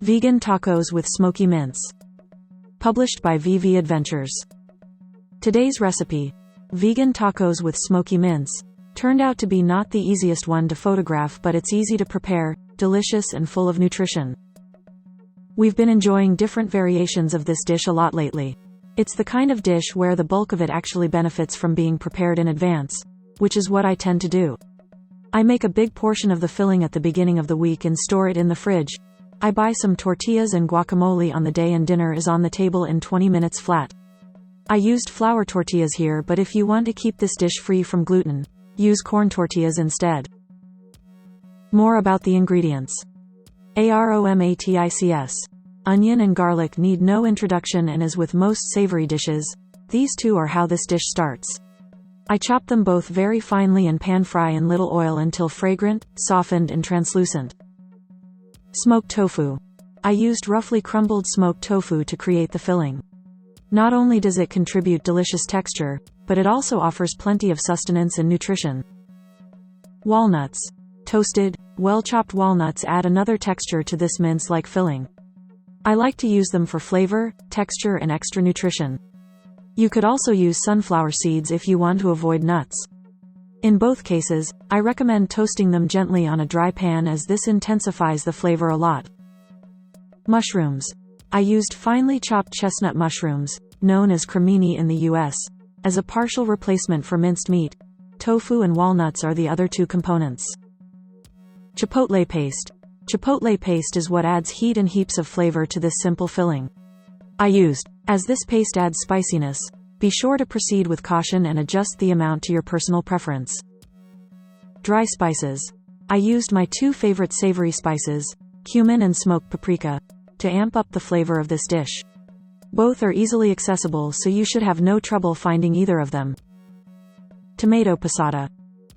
Vegan tacos with smoky mince. Published by VV Adventures. Today's recipe, vegan tacos with smoky mince, turned out to be not the easiest one to photograph, but it's easy to prepare, delicious and full of nutrition. We've been enjoying different variations of this dish a lot lately. It's the kind of dish where the bulk of it actually benefits from being prepared in advance, which is what I tend to do. I make a big portion of the filling at the beginning of the week and store it in the fridge. I buy some tortillas and guacamole on the day and dinner is on the table in 20 minutes flat. I used flour tortillas here, but if you want to keep this dish free from gluten, use corn tortillas instead. More about the ingredients. Aromatics. Onion and garlic need no introduction, and as with most savory dishes, these two are how this dish starts. I chop them both very finely and pan fry in little oil until fragrant, softened and translucent. Smoked tofu. I used roughly crumbled smoked tofu to create the filling. Not only does it contribute delicious texture, but it also offers plenty of sustenance and nutrition. Walnuts. Toasted, well-chopped walnuts add another texture to this mince-like filling. I like to use them for flavor, texture and extra nutrition. You could also use sunflower seeds if you want to avoid nuts. In both cases, I recommend toasting them gently on a dry pan, as this intensifies the flavor a lot. Mushrooms. I used finely chopped chestnut mushrooms, known as cremini in the US, as a partial replacement for minced meat. Tofu and walnuts are the other two components. Chipotle paste. Chipotle paste is what adds heat and heaps of flavor to this simple filling. As this paste adds spiciness, be sure to proceed with caution and adjust the amount to your personal preference. Dry spices. I used my two favorite savory spices, cumin and smoked paprika, to amp up the flavor of this dish. Both are easily accessible, so you should have no trouble finding either of them. Tomato passata.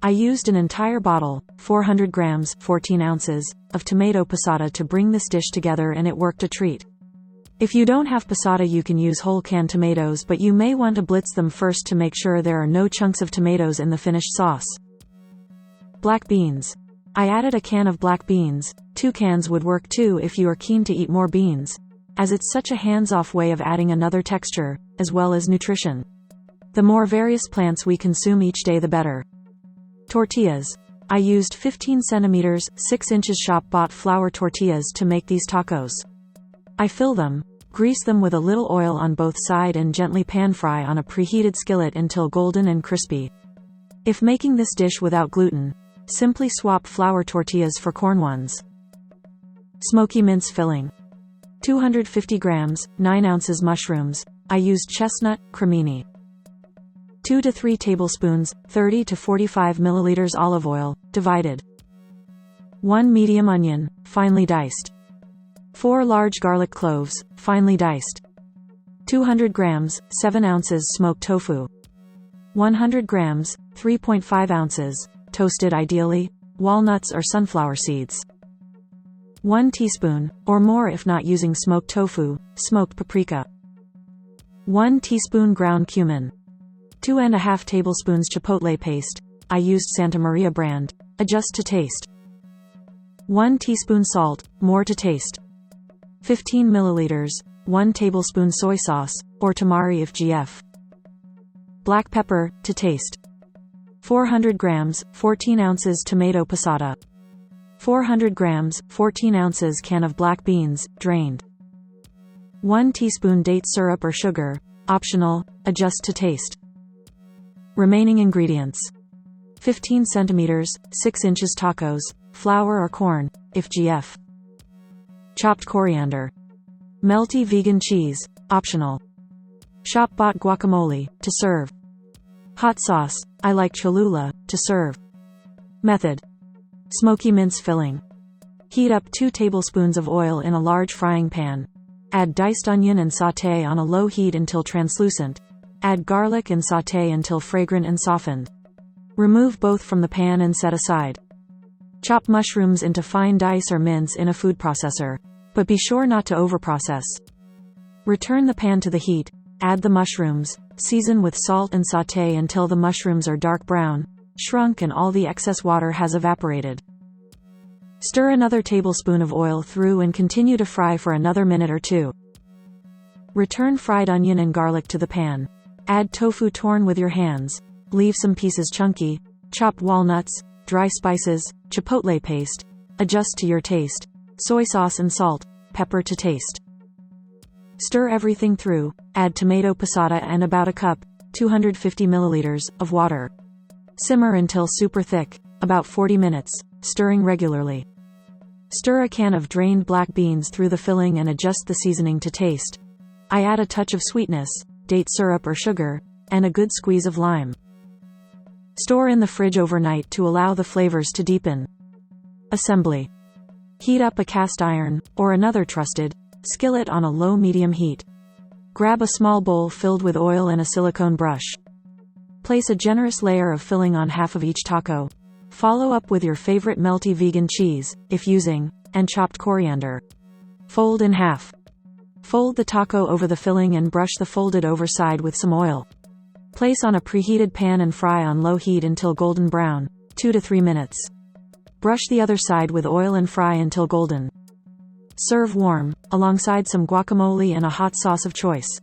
I used an entire bottle, 400 grams, 14 ounces, of tomato passata to bring this dish together, and it worked a treat. If you don't have passata, you can use whole canned tomatoes, but you may want to blitz them first to make sure there are no chunks of tomatoes in the finished sauce. Black beans. I added a can of black beans. 2 cans would work too if you are keen to eat more beans, as it's such a hands-off way of adding another texture, as well as nutrition. The more various plants we consume each day, the better. Tortillas. I used 15 centimeters, 6 inches shop-bought flour tortillas to make these tacos. I fill them, grease them with a little oil on both sides and gently pan fry on a preheated skillet until golden and crispy. If making this dish without gluten, simply swap flour tortillas for corn ones. Smoky mince filling. 250 grams, 9 ounces mushrooms. I used chestnut, cremini. 2 to 3 tablespoons, 30 to 45 milliliters olive oil, divided. 1 medium onion, finely diced. 4 large garlic cloves, finely diced. 200 grams, 7 ounces smoked tofu. 100 grams, 3.5 ounces, toasted ideally, walnuts or sunflower seeds. 1 teaspoon, or more if not using smoked tofu, smoked paprika. 1 teaspoon ground cumin. 2.5 tablespoons chipotle paste. I used Santa Maria brand, adjust to taste. 1 teaspoon salt, more to taste. 15 milliliters, 1 tablespoon soy sauce, or tamari if GF. Black pepper, to taste. 400 grams, 14 ounces tomato passata. 400 grams, 14 ounces can of black beans, drained. 1 teaspoon date syrup or sugar, optional, adjust to taste. Remaining ingredients. 15 centimeters, 6 inches tacos, flour or corn, if GF. Chopped coriander. Melty vegan cheese, optional. Shop-bought guacamole, to serve. Hot sauce, I like Cholula, to serve. Method. Smoky mince filling. Heat up 2 tablespoons of oil in a large frying pan. Add diced onion and sauté on a low heat until translucent. Add garlic and sauté until fragrant and softened. Remove both from the pan and set aside. Chop mushrooms into fine dice or mince in a food processor, but be sure not to overprocess. Return the pan to the heat, add the mushrooms, season with salt and sauté until the mushrooms are dark brown, shrunk and all the excess water has evaporated. Stir another tablespoon of oil through and continue to fry for another minute or two. Return fried onion and garlic to the pan. Add tofu torn with your hands. Leave some pieces chunky. Chop walnuts, dry spices, chipotle paste. Adjust to your taste. Soy sauce and salt, pepper to taste. Stir everything through. Add tomato passata and about a cup, 250 milliliters, of water. Simmer until super thick, about 40 minutes, stirring regularly. Stir a can of drained black beans through the filling and adjust the seasoning to taste. I add a touch of sweetness, date syrup or sugar, and a good squeeze of lime. Store in the fridge overnight to allow the flavors to deepen. Assembly. Heat up a cast iron, or another trusted, skillet on a low-medium heat. Grab a small bowl filled with oil and a silicone brush. Place a generous layer of filling on half of each taco. Follow up with your favorite melty vegan cheese, if using, and chopped coriander. Fold in half. Fold the taco over the filling and brush the folded over side with some oil. Place on a preheated pan and fry on low heat until golden brown, 2 to 3 minutes. Brush the other side with oil and fry until golden. Serve warm, alongside some guacamole and a hot sauce of choice.